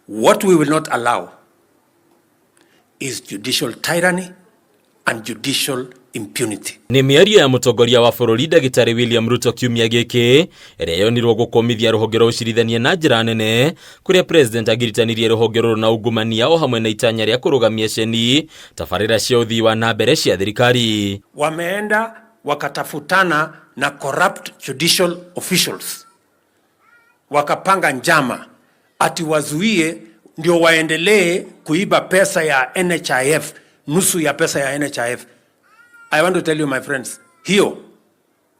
What we will not allow is judicial tyranny and judicial impunity. Ni miario ya mutongoria wa bururi Ndagitari William Ruto kiumia giki iria yonirwo gukomithia ruhonge rwa ucirithania na njira nene, kuria president agiritanirie ruhonge ruru na ungumania o hamwe na itanya ria kurugamia ceni tabarira cia uthii wa na mbere cia thirikari. Wameenda wakatafutana na corrupt judicial officials, wakapanga njama ati wazuie ndio waendelee kuiba pesa ya NHIF, nusu ya pesa ya NHIF. I want to tell you my friends, hiyo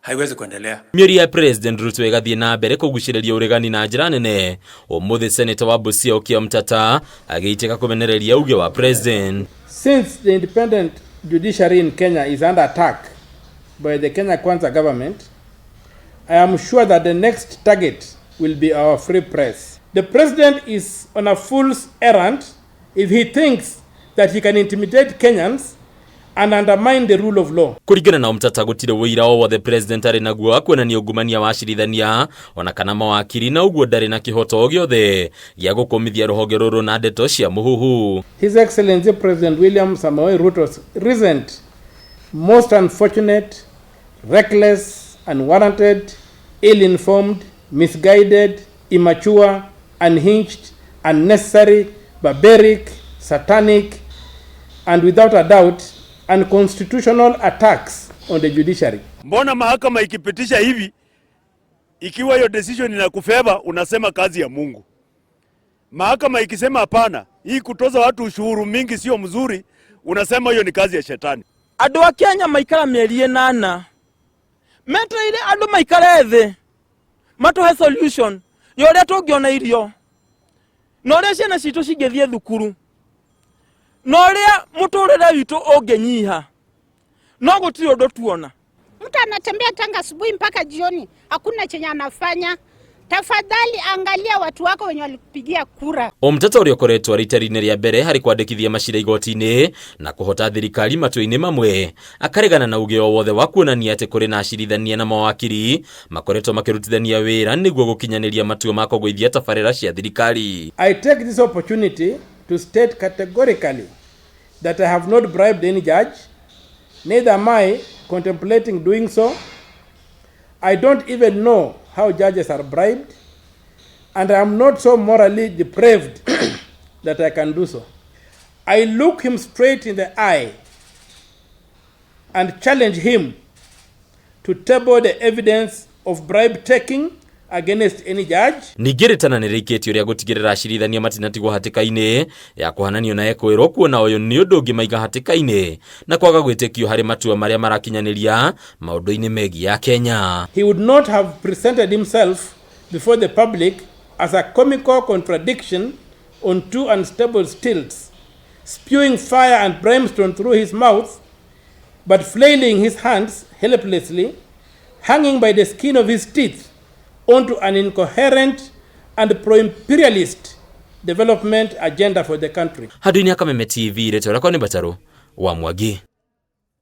haiwezi kuendelea. Mieri ya President Ruto igathie na mbere kuguciriria uregani na njira nene. Umuthi Senator wa BUSIA Omtatah agiiteka kumenereria uge wa president. Since the independent judiciary in Kenya is under attack by the Kenya Kwanza government, I am sure that the next target will be our free press. The president is on a fool's errand if he thinks that he can intimidate Kenyans and undermine the rule of law. Kuringana na OMTATAH gutire wuira o wothe president ari naguo kuonania ungumania wa acirithania ona kana mawakiri na uguo ndari na kihoto o giothe gia gukomithia ruhonge ruru na ndeto cia muhuhu. His Excellency President William Samoei Ruto's recent most unfortunate, reckless, unwarranted, ill-informed, misguided, immature, unhinged, unnecessary, barbaric, satanic, and without a doubt unconstitutional attacks on the judiciary. Mbona mahakama ikipitisha hivi, ikiwa hiyo decision inakufeva, unasema kazi ya Mungu? Mahakama ikisema hapana, hii kutoza watu ushuru mingi sio mzuri, unasema hiyo ni kazi ya shetani. Andu a Kenya maikara mieri 8 meteire andu maikara ethe matuhe solution yoria tungiona irio noria ciana citu cingithie thukuru noria muturire witu ungenyiha no gutiri undu tuona. Mtu anatembea tanga asubuhi mpaka jioni, hakuna chenye anafanya. Tafadhali angalia watu wako wenye walikupigia kura. OMTATAH uria koretwo ritari-ini ria mbere hari kwandikithia macira igoti-ini na kuhota thirikari matu-ini mamwe, akaregana na uge o wothe wa kuonania ati kuri na acirithania na mawakiri makoretwo makirutithania wira niguo gukinyaniria matua ma kugwithia tabarira cia thirikari. I take this opportunity to state categorically that I have not bribed any judge, neither am I contemplating doing so. I don't even know how judges are bribed, and I am not so morally depraved that I can do so. I look him straight in the eye and challenge him to table the evidence of bribe taking against any judge. Nigiritana ni riketio ria gutigirira acirithania matinatigwo hatika-ini ya kuhananio na ekwirwo kuona uyu ni undu ungi maiga hatika-ini na kwaga gwitikio hari matua maria marakinyaniria maundu-ini megi ya Kenya. He would not have presented himself before the public as a comical contradiction on two unstable stilts, spewing fire and brimstone through his mouth, but flailing his hands helplessly, hanging by the skin of his teeth onto an incoherent and pro-imperialist development agenda for the country. Haduini Akameme TV, Reto Rakoni Bataro, wa Mwagi.